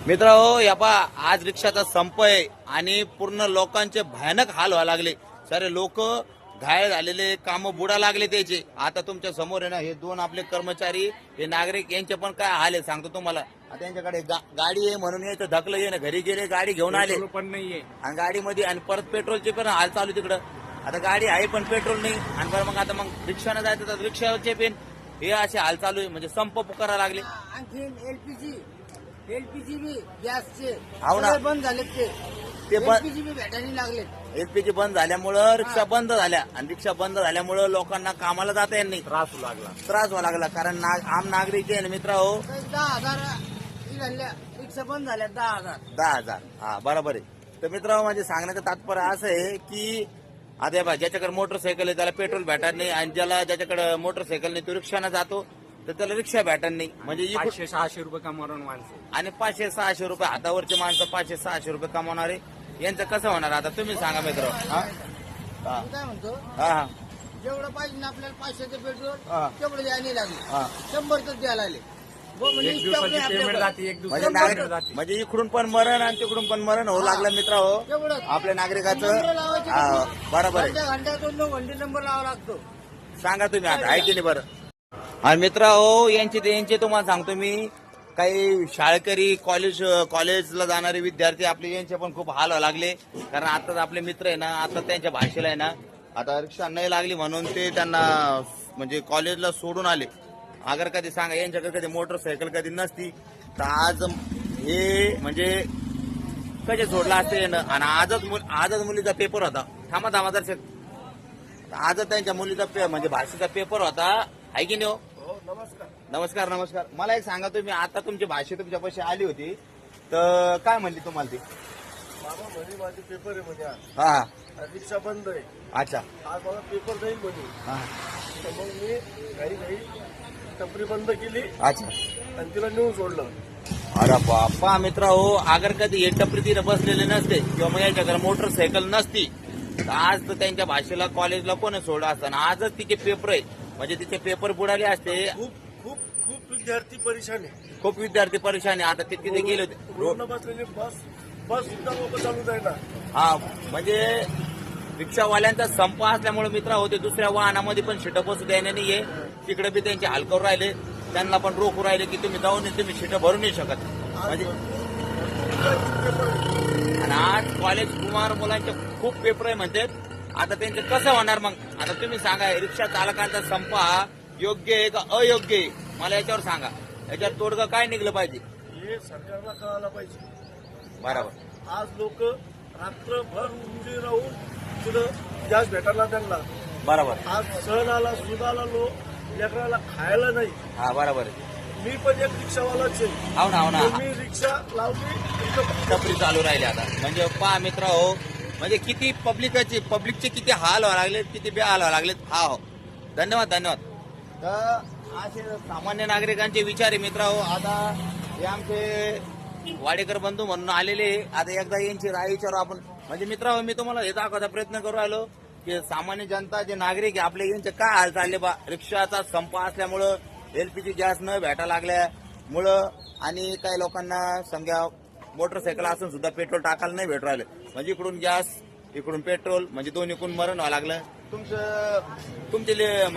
मित्रांनो, या पहा आज रिक्षाचा संप आहे आणि पूर्ण लोकांचे भयानक हाल व्हायला लागले. सारे लोक घायल झालेले, काम बुडा लागले त्याचे. आता तुमच्या समोर आहे ना, हे दोन आपले कर्मचारी, हे नागरिक, यांचे पण काय हाल आहे सांगतो तुम्हाला. आता यांच्याकडे गाडी आहे म्हणून यायचं धकलं ये ना, घरी गेले गाडी घेऊन आले पण नाहीये आणि गाडीमध्ये आणि परत पेट्रोलचे पण हाल चालू तिकडं. आता गाडी आहे पण पेट्रोल नाही आणि बरं मग आता मग रिक्षाने जायचं तर रिक्षाचे पण हे असे हाल चालू आहे. म्हणजे संप पुकारायला लागले. आणखी एलपीजी बी गॅसचे हो ना. सगळे बंद झाले. ते बंद एलपीजी बी भेटायला लागले. एलपीजी बंद झाल्यामुळं रिक्षा बंद झाल्या आणि रिक्षा बंद झाल्यामुळं लोकांना कामाला जाता येत नाही, त्रास लागला. त्रास व्हायला लागला. कारण आम नागरिक आहे ना मित्र हो. 10,000 झाल्या रिक्षा बंद झाल्या. 10,000 हा बरोबर आहे. तर मित्र म्हणजे सांगण्याचं तात्पर्य असं आहे की आता बा ज्याच्याकडे मोटरसायकल आहे त्याला पेट्रोल भेटत नाही आणि ज्याच्याकडे मोटरसायकल नाही तो रिक्षाने जातो तर त्याला रिक्षा भेटत नाही. म्हणजे 500-600 रुपये कमावून माणसं आणि 500-600 रुपये हातावरचे माणसं 500-600 रुपये कमावणारे यांचं कसं होणार आता तुम्ही सांगा मित्र. हा मी काय म्हणतो, हा जेवढं पाहिजे ना आपल्याला 500चं पेट्रोल हा. तेवढं द्यायला लागले. हा 100च द्यायला लागले. म्हणजे एक इतकं दिवसाची नाही पेमेंट आपल्याकडे. जाते, एक म्हणजे दिवसाची पेमेंट नागरिक जाते. म्हणजे इकडून पण मरण आणि तिकडून पण मरण होऊ लागलं मित्र हो. तेवढंच. आपल्या नागरिकाचं नंबर लावायचे हा, बरोबर आहे. घंटा 2 घंटे नंबर लावा लागतो. सांगा तुम्ही आता आहे की नाही बरं. आणि मित्र हो यांचे तुम्हाला सांगतो मी, काही शाळकरी कॉलेजला जाणारे विद्यार्थी आपले यांचे पण खूप हाल व्हायला लागले. कारण आताच आपले मित्र आहे ना, आता त्यांच्या भाषेला आहे ना, आता रिक्षा नाही लागली म्हणून ते त्यांना म्हणजे कॉलेजला सोडून आले. अगर कधी सांगा यांच्याकडे कधी मोटरसायकल कधी नसती तर आज हे म्हणजे कसे सोडला असते ना. आणि आजच मुलीचा पेपर होता. थांबा दर्शक. आजच त्यांच्या मुलीचा म्हणजे भाषेचा पेपर होता आहे की नाही हो. नमस्कार. मला एक सांगा, तुम्ही आता तुमची भाषा तुमच्या पैसे आली होती तर काय म्हणली तुम्हाला ती? मामा म्हणे माझे पेपर आहे म्हणे आज. हा रिक्षा बंद आहे. अच्छा. आज मला पेपर जाईल म्हणे. हा तर मग मी घाई टपरी बंद केली अच्छा. आणि तिला नेऊन सोडलं. अरे बाप्पा मित्र हो, अगर कधी एक टपरी तिथे बसलेले नसते किंवा मग यांच्याकडे मोटरसायकल नसती तर आज तर त्यांच्या भाषेला कॉलेजला कोणी सोडलं असतं. आजच तिचे पेपर आहे म्हणजे तिचे पेपर बुडाले असते. खूप खूप खूप विद्यार्थी परेशान आहे. खूप विद्यार्थी परेशान आहे. आता ते तिथे गेले होते. रोडला बसलेले बस सुद्धा लोक चालू जायला. हा म्हणजे रिक्षावाल्यांचा संप असल्यामुळे मित्र होते दुसऱ्या वाहनामध्ये पण शिटं बसू द्यायला नाहीये. तिकडे बी त्यांचे हाल करून राहिले, त्यांना पण रोखू राहिले की तुम्ही जाऊन तुम्ही शिटं भरू नाही शकत. म्हणजे आणि आज कॉलेज कुमार मुलांचे खूप पेपर आहे म्हणतात. आता त्यांचे कसं होणार मग? आता तुम्ही सांगा, रिक्षा चालकांचा संप हा योग्य आहे का अयोग्य आहे? मला याच्यावर सांगा. याच्यावर तोडगं काय निघलं पाहिजे? हे सरकारला कळायला पाहिजे. बरोबर. आज लोक रात्रभर उंची राहून तिथं गॅस भेटायला त्यांना. बरोबर. आज सण आला, सुदाला लेकराला खायला नाही. हा बरोबर आहे. मी पण एक रिक्षावालाच आहे. हो ना मी रिक्षा लावली. टपरी चालू राहिली आता. म्हणजे पहा मित्र हो, म्हणजे किती पब्लिकचे किती हाल व्हायला लागलेत, किती बेहाल व्हायला लागलेत. हा हो, धन्यवाद. तर असे सामान्य नागरिकांचे विचार आहे मित्र हो. आता हे आमचे वाडेकर बंधू म्हणून आलेले. आता एकदा यांची राय विचारू आपण. म्हणजे मित्र हो, मी तुम्हाला हे दाखवायचा प्रयत्न करू राहिलो की सामान्य जनता जे नागरिक आहे आपले यांचे काय हाल चालले बा. रिक्षाचा संप असल्यामुळं, एलपीजी गॅस न भेटा लागल्यामुळं आणि काही लोकांना समजा मोटरसायकल असून सुद्धा पेट्रोल टाकायला नाही भेटू राहिलं. म्हणजे इकडून गॅस इकडून पेट्रोल म्हणजे दोन्हीकडून मरण व्हावं लागलं. तुमचे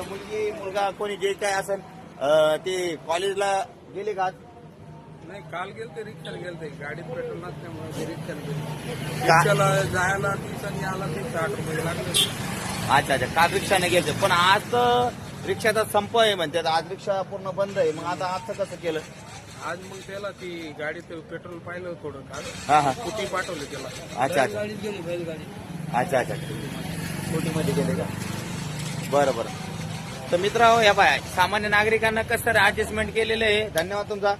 मुलगी मुलगा कोणी जे काय असेल ते कॉलेजला गेले का? नाही, काल गेलते रिक्षाला गेलते. गाडीत पेट्रोल नसल्यामुळे रिक्षाला गेले. रिक्षाला जायला 30 आणि याला 60 रुपये लागले. अच्छा. काल रिक्षाने गेले पण आज तर रिक्षाचा संप आहे म्हणतात. आज रिक्षा पूर्ण बंद आहे. मग आता आजचं कसं केलं? आज मग त्याला ती गाडीत पेट्रोल पाहिलं थोडं काल. हा कुठे पाठवलं त्याला. अच्छा. गाडीत गेली बैलगाडी. अच्छा. स्कूटीमध्ये गेले का? बरं. तर मित्र या बाय सामान्य नागरिकांना कसं तरी ऍडजस्टमेंट केलेलं आहे. धन्यवाद तुमचा.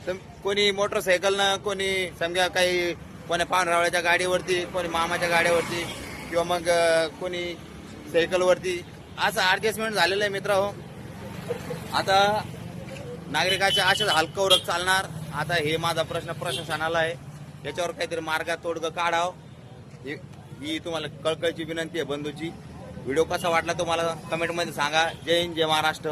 तर कोणी मोटरसायकलनं, कोणी समजा काही कोणी पानरावळ्याच्या गाडीवरती, कोणी मामाच्या गाडीवरती किंवा मग कोणी सायकलवरती असं ऍडजस्टमेंट झालेलं आहे मित्र हो. आता नागरिकाच्या अशाच हलकवरच चालणार. आता हे माझा प्रश्न प्रशासनाला आहे. याच्यावर काहीतरी मार्गात तोडगं काढावं ही तुम्हाला कळकळीची विनंती आहे बंधूची. व्हिडिओ कसा वाटला तुम्हाला कमेंटमध्ये सांगा. जय हिंद, जय महाराष्ट्र.